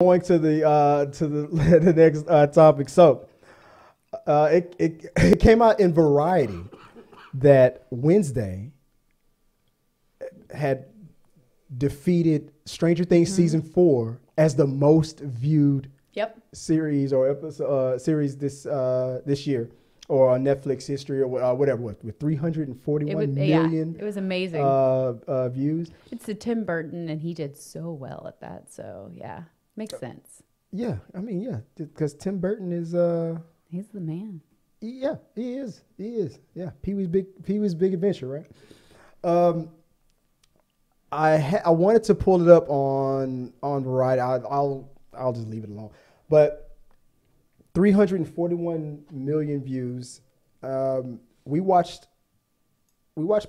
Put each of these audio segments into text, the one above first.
Going to the the next topic. So it came out in Variety that Wednesday had defeated Stranger Things season 4 as the most viewed series or episode series this year, or on Netflix history, or whatever, with 341 million. It was amazing. Views. It's a Tim Burton, and he did so well at that. So yeah, makes sense. Yeah, I mean, because Tim Burton is he's the man. Yeah, he is. Yeah, Pee-wee's Big Adventure, right? I wanted to pull it up on Variety. I'll just leave it alone. But 341 million views. We watched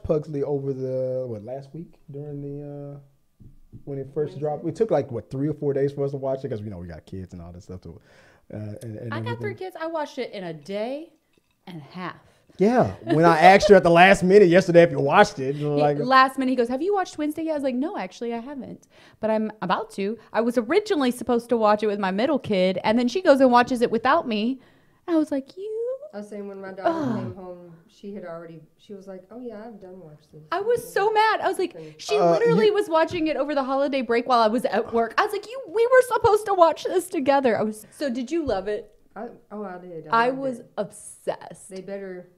Pugsley over the last week during the when it first dropped. It took 3 or 4 days for us to watch it because we got kids and all that stuff too. I got 3 kids. I watched it in a day and a half. Yeah, when I asked her at the last minute yesterday if you watched it, last minute he goes, "Have you watched Wednesday yet?" I was like, "No, actually, I haven't, but I'm about to." I was originally supposed to watch it with my middle kid, and then she goes and watches it without me. And I was like, I was saying when my daughter came home, she was like, "Oh yeah, I've done watched this." I was so mad. I was like, she literally was watching it over the holiday break while I was at work. I was like, we were supposed to watch this together. So did you love it? I did. I was obsessed. They better.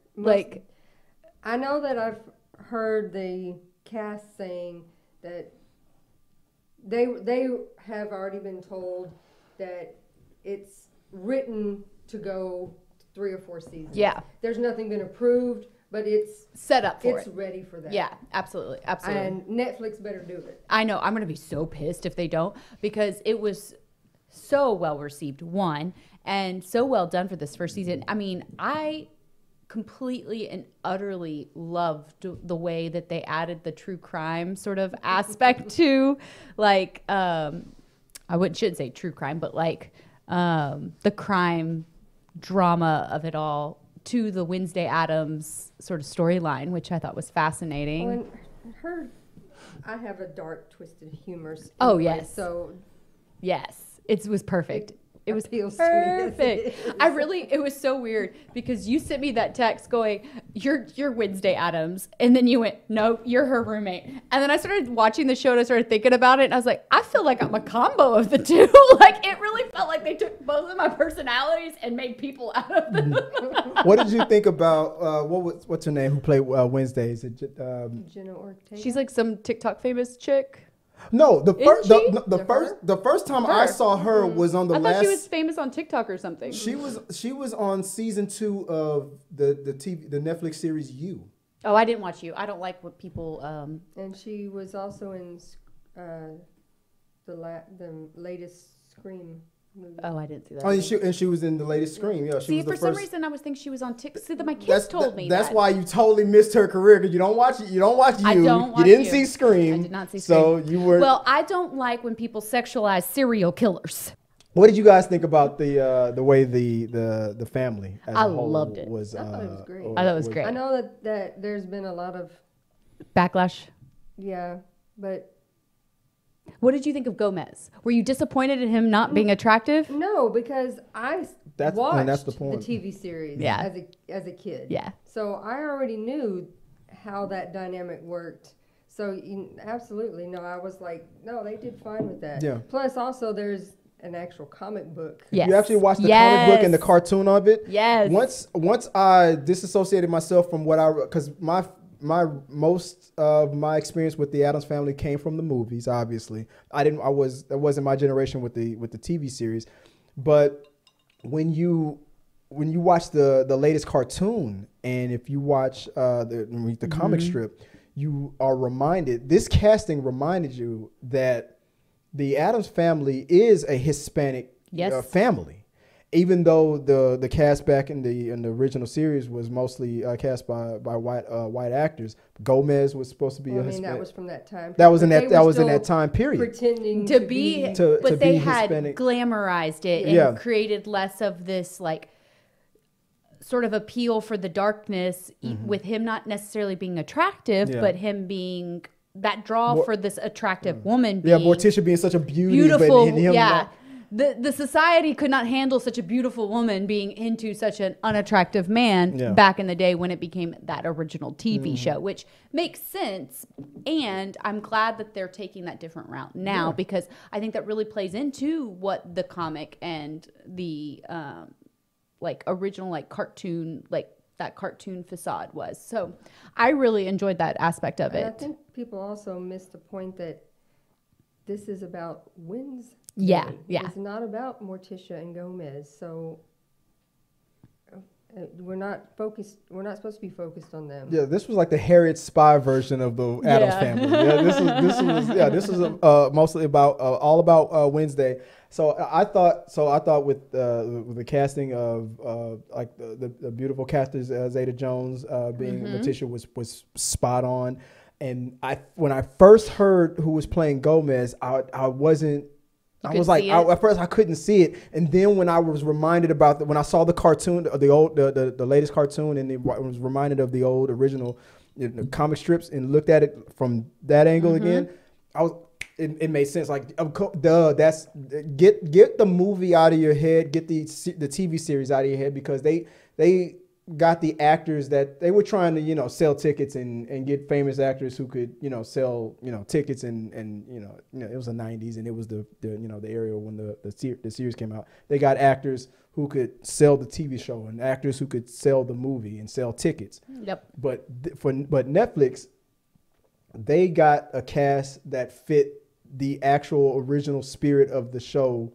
I know that I've heard the cast saying that they have already been told that it's written to go 3 or 4 seasons. Yeah. There's nothing been approved, but it's set up for it. It's ready for that. Yeah, absolutely. And Netflix better do it. I know. I'm going to be so pissed if they don't, because it was so well received, one, and so well done for this first season. I mean, I completely and utterly loved the way that they added the true crime sort of aspect to, shouldn't say true crime, but the crime drama of it all to the Wednesday Addams sort of storyline, which I thought was fascinating. I have a dark, twisted humor. Oh, yes. So yes, it was perfect. It was perfect. It was so weird because you sent me that text going, you're Wednesday Addams. And then you went, no, you're her roommate. And then I started watching the show and I started thinking about it. And I was like, I feel like I'm a combo of the two. It really felt like they took both of my personalities and made people out of them. What did you think about, what's her name who played Wednesday? Is it Jenna Ortega? She's like some TikTok famous chick. No, the first time I saw her was on the last. I thought she was famous on TikTok or something. She was on season 2 of the Netflix series You. Oh, I didn't watch You. I don't like what people. And she was also in the latest Scream movie. Oh, I didn't see that. Oh, and she was in the latest Scream. Yeah, she was for some reason I was thinking she was on TikTok. See, my kids told me that's why you totally missed her career, because you don't watch it. You don't watch You. You didn't see Scream. I did not see Scream. So you were. Well, I don't like when people sexualize serial killers. What did you guys think about the way the family as a whole loved it. I thought it was great. I thought it was great. I know that there's been a lot of backlash. Yeah, but. What did you think of Gomez? Were you disappointed in him not being attractive? No, because I watched the TV series as a kid. Yeah. So I already knew how that dynamic worked. So absolutely, no, I was like, no, they did fine with that. Yeah. Plus, also, there's an actual comic book. Yes. You actually watched the comic book and the cartoon of it? Yes. Once I disassociated myself from because most of my experience with the Addams Family came from the movies. Obviously, that wasn't my generation with the TV series. But when you watch the latest cartoon, and if you watch the comic strip, you are reminded. This casting reminded you that the Addams Family is a Hispanic family. Even though the cast back in the original series was mostly cast by white actors, Gomez was supposed to be a Hispanic. That was from that time. That was in that time period. Pretending to be, but they had Hispanic. Glamorized it and created less of this sort of appeal for the darkness, with him not necessarily being attractive, but him being that draw for this attractive woman. Morticia being such a beauty, beautiful, the society could not handle such a beautiful woman being into such an unattractive man Yeah. back in the day when it became that original TV show, which makes sense. And I'm glad that they're taking that different route now because I think that really plays into what the comic and the like original like cartoon like that cartoon facade was. So I really enjoyed that aspect of And I it. think people also miss the point that this is about Wednesday. Yeah, yeah. It's not about Morticia and Gomez. So we're not focused. We're not supposed to be focused on them. Yeah, this was like the Harriet Spy version of the Addams Yeah. Family. Yeah, this was mostly about all about Wednesday. So I thought with the casting of like the beautiful casters Zeta Jones being Morticia was spot on. And when I first heard who was playing Gomez, I wasn't. I was like, at first I couldn't see it, and then when I was reminded about when I saw the cartoon, the latest cartoon, and was reminded of the old original comic strips, and looked at it from that angle again, it made sense. Like, that's get the movie out of your head, get the TV series out of your head, because they got the actors that they were trying to sell tickets and get famous actors who could sell tickets and it was the 90s, and it was the area when the series came out. They got actors who could sell the TV show and actors who could sell the movie and sell tickets. Yep. But Netflix, they got a cast that fit the actual original spirit of the show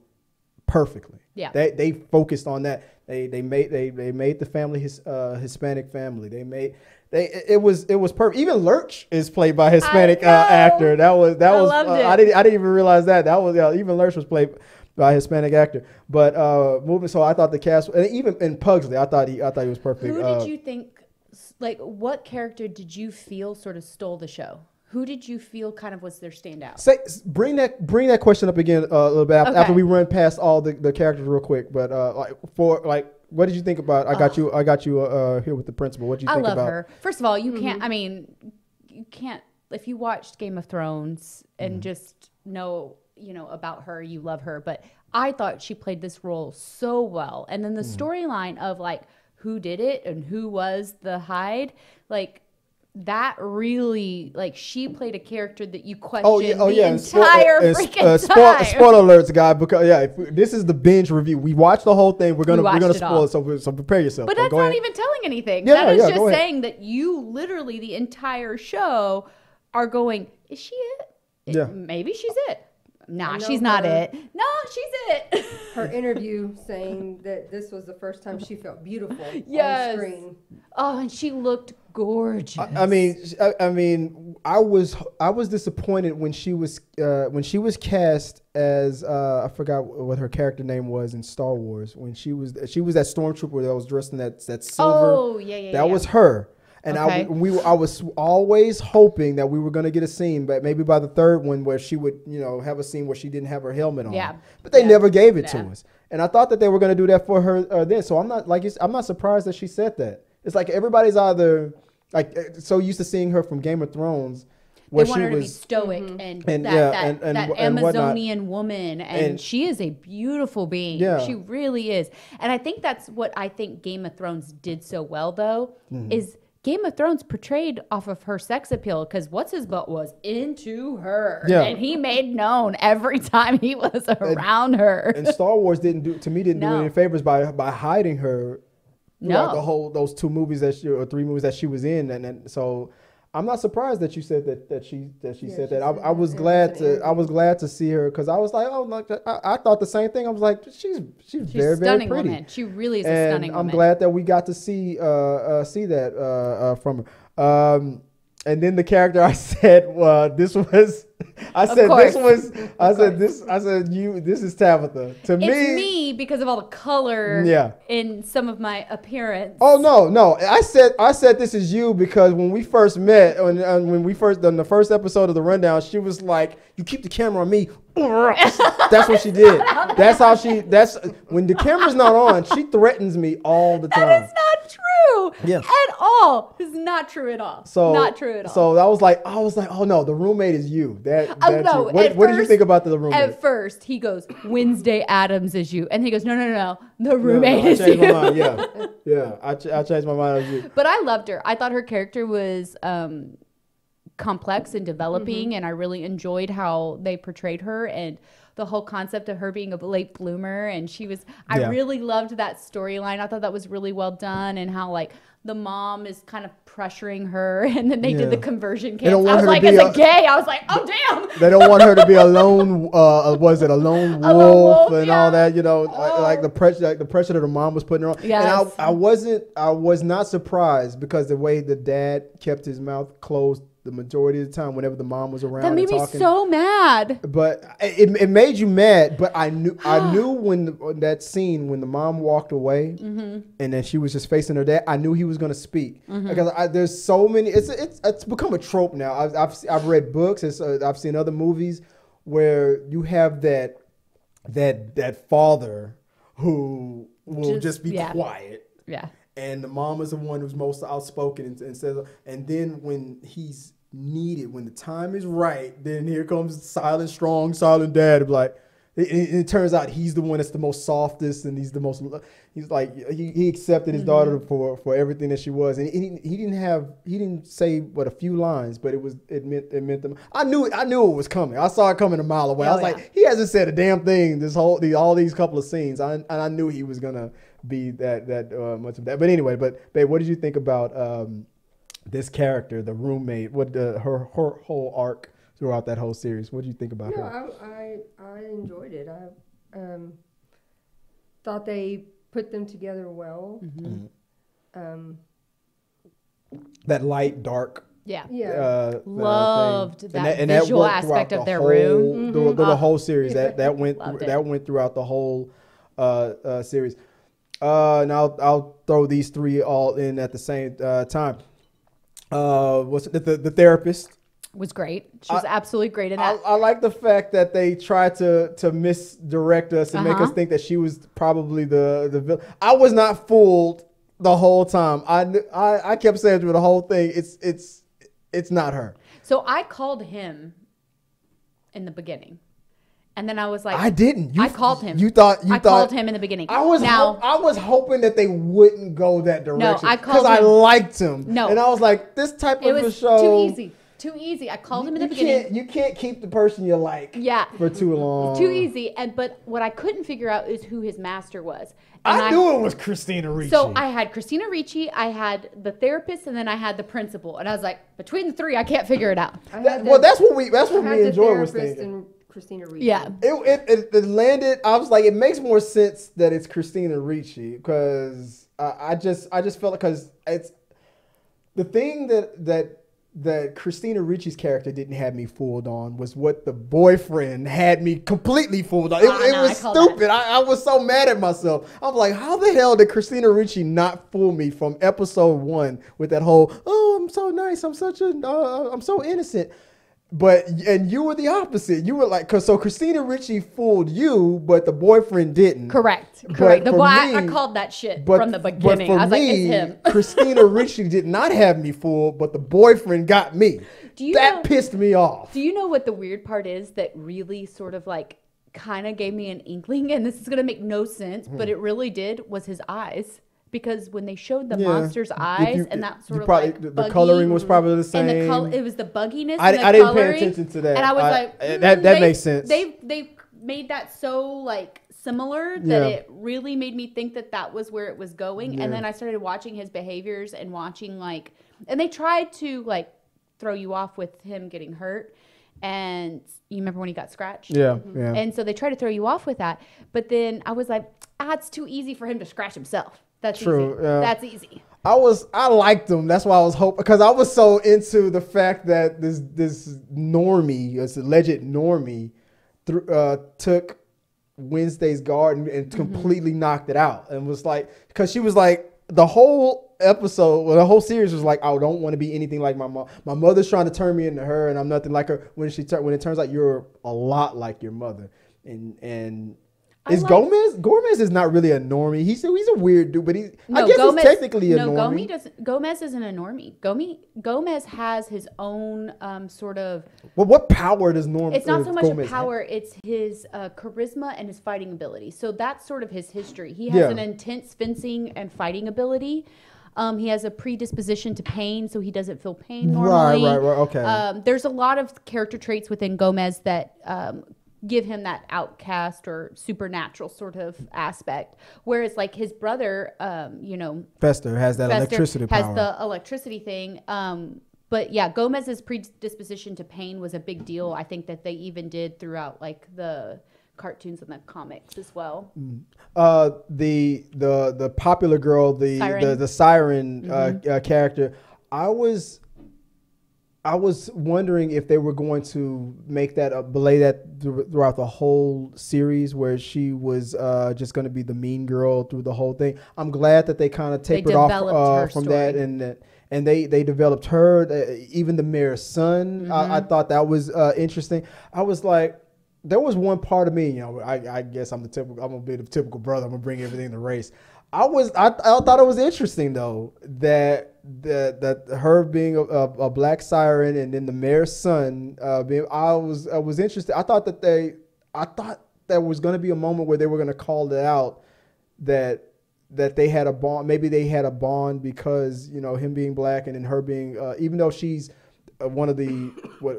perfectly. Yeah. They focused on that. They made the family Hispanic family. It was perfect. Even Lurch is played by a Hispanic actor. That was loved it. I didn't even realize that. Even Lurch was played by a Hispanic actor. But so I thought the cast, and even in Pugsley, I thought he was perfect. Who did you think, like, what character did you feel sort of stole the show? Who did you feel kind of was their standout? Bring that question up again a little bit after we run past all the characters real quick. But what did you think about? I got you here with the principal. What did you think about? I love her. First of all, you can't. I mean, you can't. If you watched Game of Thrones and just know about her, you love her. But I thought she played this role so well. And then the storyline of like who did it and who was the Hyde, like. That really, like, she played a character that you questioned the entire freaking time. Spoiler alerts, guy, because this is the binge review. We watched the whole thing. We're gonna spoil it, so prepare yourself. But that's not even telling anything. Yeah, that is just go ahead. saying that you literally the entire show are going, is she it? Yeah. Maybe she's it. Nah, I know she's not her. it. No, she's it. Her interview saying that this was the first time she felt beautiful Yes. on screen. Oh, and she looked gorgeous. I mean, I was disappointed when she was cast as I forgot what her character name was in Star Wars, when she was that stormtrooper that was dressed in that silver. Oh, yeah. That was her. And Okay. I was always hoping that we were going to get a scene, but maybe by the third one where she would, have a scene where she didn't have her helmet on. Yeah. But they Yeah. never gave it to Yeah. us. And I thought that they were going to do that for her then. So I'm not surprised that she said that. It's like everybody's either like so used to seeing her from Game of Thrones, where They want she her to be was. stoic And, and that yeah, and whatnot. Amazonian woman, and And- she is a beautiful being. Yeah. She really is. And I think that's what I think Game of Thrones did so well, though, is Game of Thrones portrayed off of her sex appeal, because what's his butt was into her, Yeah. and he made known every time he was around her. And Star Wars didn't do No. any favors by hiding her throughout No. those 2 movies or 3 movies that she was in, and so I'm not surprised that you said that she said she that. said I was that. glad It was an I was glad to see her, because I was like, oh, look, I thought the same thing. I was like, she's She's very, a very stunning pretty. woman. She really is a And stunning I'm woman. glad that we got to see that from her. And then the character I said, this is Tabitha. To It's me because of all the color Yeah. in some of my appearance. Oh no! I said this is you because when we first met, when we first done the first episode of the rundown, she was like, "You keep the camera on me." That's what she did. That's when the camera's not on, she threatens me all the time. That is not true. Yeah. at all. It's not true at all. So not true at all. So I was like, oh no, the roommate is you. That's no, you. What did you think about the roommate? At first, he goes, Wednesday Addams is you. And he goes, no. The No, roommate I is changed you. my mind. Yeah. I changed my mind on you. But I loved her. I thought her character was complex and developing, and I really enjoyed how they portrayed her and the whole concept of her being a late bloomer. And I really loved that storyline. I thought that was really well done, and how like the mom is kind of pressuring her, and then they did the conversion camps. don't I want was her to like, be as a gay, I was like, oh damn. They don't want her to be a lone, was it a lone wolf, wolf, and yeah. all that, like the pressure that her mom was putting her on. Yes. And I was not surprised because the way the dad kept his mouth closed the majority of the time whenever the mom was around. That made and me talking. so mad. But it made you mad. But I knew when that scene when the mom walked away and then she was just facing her dad. I knew he was going to speak because there's so many. It's become a trope now. I've read books. I've seen other movies where you have that father who will just be quiet. Yeah. And the mom is the one who's most outspoken and says, and then when he's needed, when the time is right, then here comes silent dad. Like, it turns out he's the one that's the most softest, and he's like, he accepted his daughter for everything that she was. And he didn't say a few lines, but it meant them. I knew it was coming. I saw it coming a mile away. I was like, he hasn't said a damn thing all these couple of scenes. I knew he was gonna be that much of that. But anyway, babe, what did you think about this character, the roommate? What her whole arc throughout that whole series? What did you think about her? I enjoyed it. I thought they put them together well. That light, dark. Yeah. Loved that visual aspect of their room. The whole series that went throughout the whole series. Now I'll throw these three all in at the same time. What's the therapist? Was great. She was absolutely great in that. I like the fact that they tried to misdirect us and make us think that she was probably the villain. I was not fooled the whole time. I kept saying through the whole thing, it's not her. So I called him in the beginning. And then I was like, I didn't. I called him. I called him in the beginning. I was hoping that they wouldn't go that direction. No, I called him. Because I liked him. No. And I was like, this type of a show. Too easy. I called him in the beginning. You can't keep the person you like for too long. Too easy. But what I couldn't figure out is who his master was. And I knew it was Christina Ricci. So I had Christina Ricci, I had the therapist, and then I had the principal. And I was like, between the three, I can't figure it out. That's what me and Joy was thinking. Christina Ricci. Yeah. It landed. I was like, it makes more sense that it's Christina Ricci because I just felt because it's the thing that Christina Ricci's character didn't have me fooled on was what the boyfriend had me completely fooled on. It was stupid. I was so mad at myself. I'm like, how the hell did Christina Ricci not fool me from episode 1 with that whole, oh, I'm so nice. I'm so innocent. And you were the opposite. You were like, so Christina Ricci fooled you, but the boyfriend didn't. Correct. I called that shit from the beginning. I was like, it's him. Christina Ricci did not have me fooled, but the boyfriend got me. That pissed me off. Do you know what the weird part is that really sort of like kind of gave me an inkling? And this is going to make no sense, but it really did, was his eyes. Because when they showed the monster's eyes and that sort of like the coloring was probably the same. And it was the bugginess. I didn't pay attention to that. And I was that makes sense. They made that so like similar that it really made me think that was where it was going. Yeah. And then I started watching his behaviors and watching and they tried to like throw you off with him getting hurt. And you remember when he got scratched? Yeah. And so they tried to throw you off with that. But then I was like, it's too easy for him to scratch himself. That's true. Easy. That's easy. I liked him. That's why I was hoping, because I was so into the fact that this normie, this alleged normie, took Wednesday's garden and completely knocked it out, and was like, because she was like the whole episode, the whole series was like, I don't want to be anything like my mom. My mother's trying to turn me into her, and I'm nothing like her. When it turns out you're a lot like your mother, and Is Gomez? Gomez is not really a normie. He's a weird dude, but I guess he's technically a normie. Gomez isn't a normie. Gomez has his own sort of. Well, what power does Norm? It's not so much Gomez a power; it's his charisma and his fighting ability. So that's sort of his history. He has an intense fencing and fighting ability. He has a predisposition to pain, so he doesn't feel pain normally. Right. Okay. There's a lot of character traits within Gomez that give him that outcast or supernatural sort of aspect. Whereas like his brother, Fester has that electricity power. Has the electricity thing. But yeah, Gomez's predisposition to pain was a big deal. I think that they even did throughout like the cartoons and the comics as well. The popular girl, the siren character. I was wondering if they were going to make that belay that throughout the whole series, where she was just going to be the mean girl through the whole thing. I'm glad that they kind of tapered off from that, and they developed her, even the mayor's son. Mm-hmm. I thought that was interesting. I was like, there was one part of me, I guess I'm gonna be the typical brother. I'm gonna bring everything to race. I thought it was interesting though that her being a black siren and then the mayor's son I was interested. I thought there was going to be a moment where they were going to call it out that they had a bond. Maybe they had a bond because him being black and then her being even though she's one of the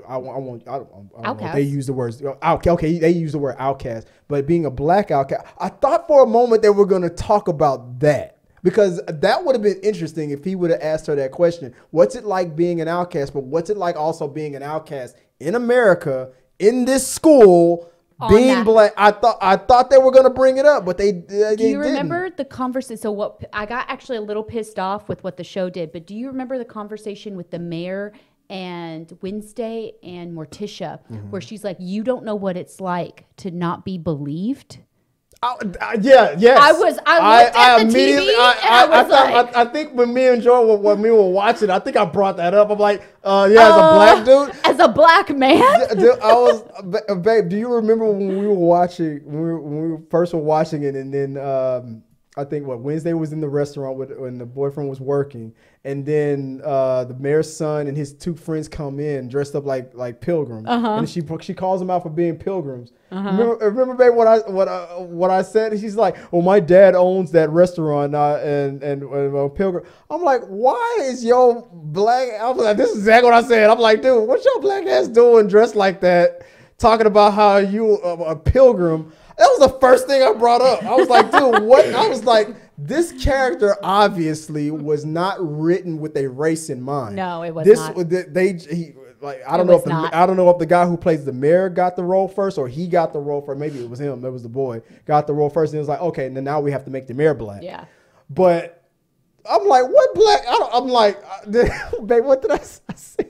I don't know, they use the words okay, they use the word outcast, but being a black outcast, I thought for a moment they were going to talk about that, because that would have been interesting if he would have asked her that question. What's it like being an outcast, but what's it like also being an outcast in America, in this school, being black? I thought they were going to bring it up, but they didn't. Do you remember the conversation? So what I got actually a little pissed off with what the show did, but do you remember the conversation with the mayor and Wednesday and Morticia, where she's like, "You don't know what it's like to not be believed." Yes. I looked at the TV and I was like, I think when me and Joy when we were watching, I think I brought that up. I'm like, as a black dude, as a black man. I was, babe. Do you remember when we were watching, when we first were watching it, and then I think Wednesday was in the restaurant when the boyfriend was working, and then the mayor's son and his two friends come in dressed up like pilgrims, and she calls them out for being pilgrims. Remember, babe, what I said? She's like, "Well, my dad owns that restaurant and pilgrim." I'm like, "Why is your black?" I was like, "This is exactly what I said." I'm like, "Dude, what's your black ass doing dressed like that, talking about how you a pilgrim?" That was the first thing I brought up. I was like, dude, what? I was like, this character obviously was not written with a race in mind. No, it was not. I don't know if the guy who plays the mayor got the role first, or he got the role first. Maybe it was him. It was the boy got the role first, and it was like, okay, and then now we have to make the mayor black. Yeah. But I'm like, what black? I'm like, babe, what did I say?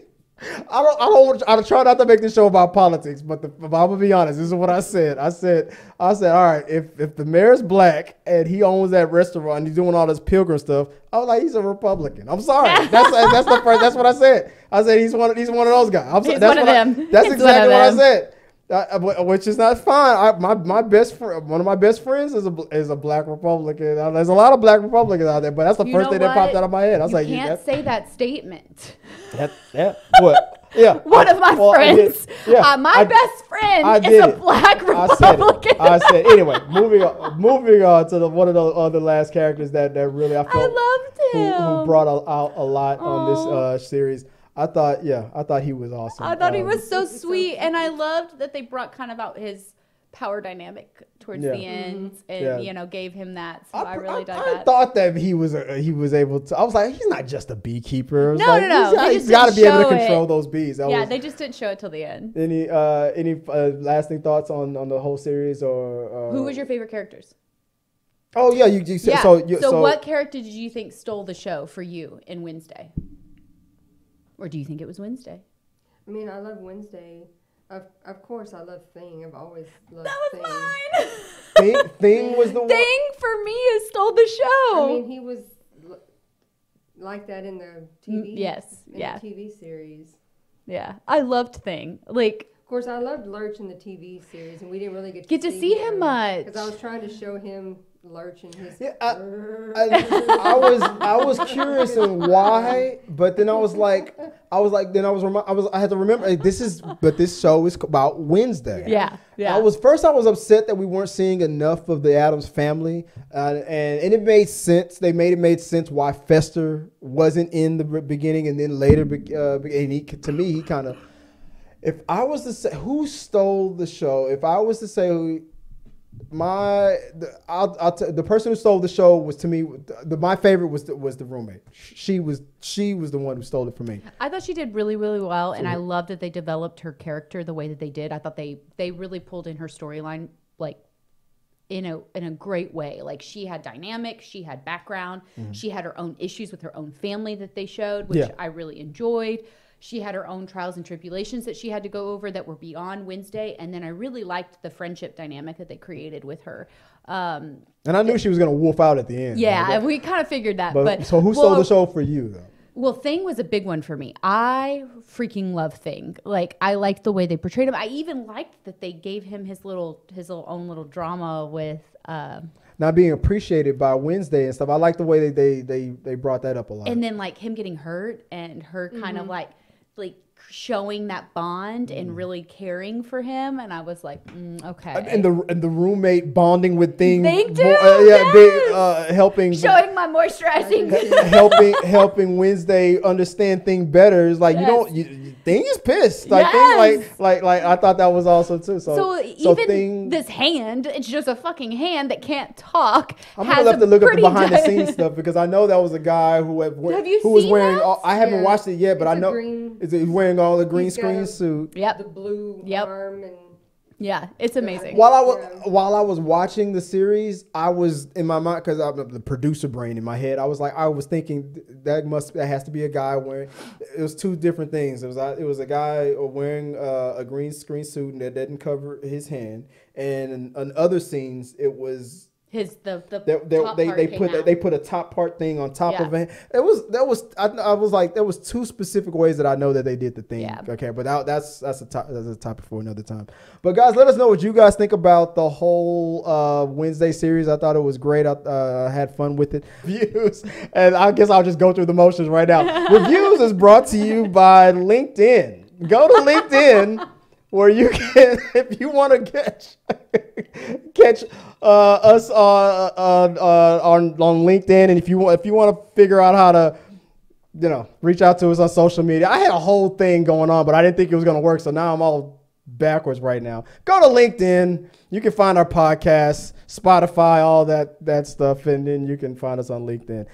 I try not to make this show about politics, but I'm gonna be honest. This is what I said. I said, all right, if the mayor's black and he owns that restaurant and he's doing all this pilgrim stuff, I was like, he's a Republican. I'm sorry. That's the first. That's what I said. I said he's one of those guys. He's one of them. That's exactly what I said. Which is not fine. My best friend, one of my best friends, is a black Republican. There's a lot of black Republicans out there, but that's the first thing that popped out of my head. I was you can't say that statement. What? Yeah. One of my friends. My best friend is a black Republican. I said anyway. Moving on to one of the other last characters that really I felt loved him. Who brought out a lot on this series. I thought he was awesome. I thought he was so sweet, and I loved that they brought kind of out his power dynamic towards the end, and gave him that. So I really dug that. I thought that he was able to. I was like, he's not just a beekeeper. No. He's got to be able to control those bees. They just didn't show it till the end. Any lasting thoughts on the whole series, or who was your favorite characters? Oh yeah, you said so. What character did you think stole the show for you in Wednesday? Or do you think it was Wednesday? I mean, I love Wednesday. Of course, I love Thing. I've always loved Thing. That was mine. Thing was the one. Thing for me stole the show. I mean, he was like that in the TV. Yes. The TV series. Yeah, I loved Thing. Like, of course, I loved Lurch in the TV series, and we didn't really Get to see him much. because I was trying to show him Lurch and his. Yeah, I was curious on why, but then I had to remember like, this show is about Wednesday. Yeah. I was upset that we weren't seeing enough of the Addams family, and it made sense. They made sense why Fester wasn't in the beginning, and then later, and he kind of. If I was to say who stole the show, if I was to say who. The person who stole the show was, to me, my favorite was the roommate. She was the one who stole it from me. I thought she did really, really well, and I loved that they developed her character the way that they did. I thought they really pulled in her storyline like in a great way. Like, she had dynamic, she had background, she had her own issues with her own family that they showed, which I really enjoyed. She had her own trials and tribulations that she had to go over that were beyond Wednesday. And then I really liked the friendship dynamic that they created with her. And I knew she was going to wolf out at the end. Yeah, we kind of figured that. But so who stole the show for you, though? Well, Thing was a big one for me. I freaking love Thing. Like, I liked the way they portrayed him. I even liked that they gave him his own little drama with... not being appreciated by Wednesday and stuff. I like the way they brought that up a lot. And then, like, him getting hurt and her kind of like showing that bond and really caring for him, and I was like, okay. And the roommate bonding with Thing, helping, showing my moisturizing, helping Wednesday understand Thing better. It's like Thing is pissed. Like Thing, like I thought that was also too. So even Thing, this hand, it's just a fucking hand that can't talk. I'm gonna have to look up the behind the scenes stuff because I know that was a guy who was wearing. I haven't watched it yet, but I know he's wearing all the green screen suit. Yep. The blue arm and. Yeah, it's amazing. While I was watching the series, I was in my mind, because I'm the producer brain in my head. I was thinking that has to be a guy wearing. It was two different things. It was a guy wearing a green screen suit and that didn't cover his hand, and in other scenes it was. They put a top part thing on top of it. I was like, there was two specific ways that I know that they did the thing. Yeah. Okay, but that's a topic for another time. But guys, let us know what you guys think about the whole Wednesday series. I thought it was great. I had fun with it. Reviews, and I guess I'll just go through the motions right now. Reviews is brought to you by LinkedIn. Go to LinkedIn. Where you can, if you want to catch us on LinkedIn, and if you want to figure out how to, reach out to us on social media. I had a whole thing going on, but I didn't think it was going to work, so now I'm all backwards right now. Go to LinkedIn. You can find our podcast, Spotify, all that stuff, and then you can find us on LinkedIn.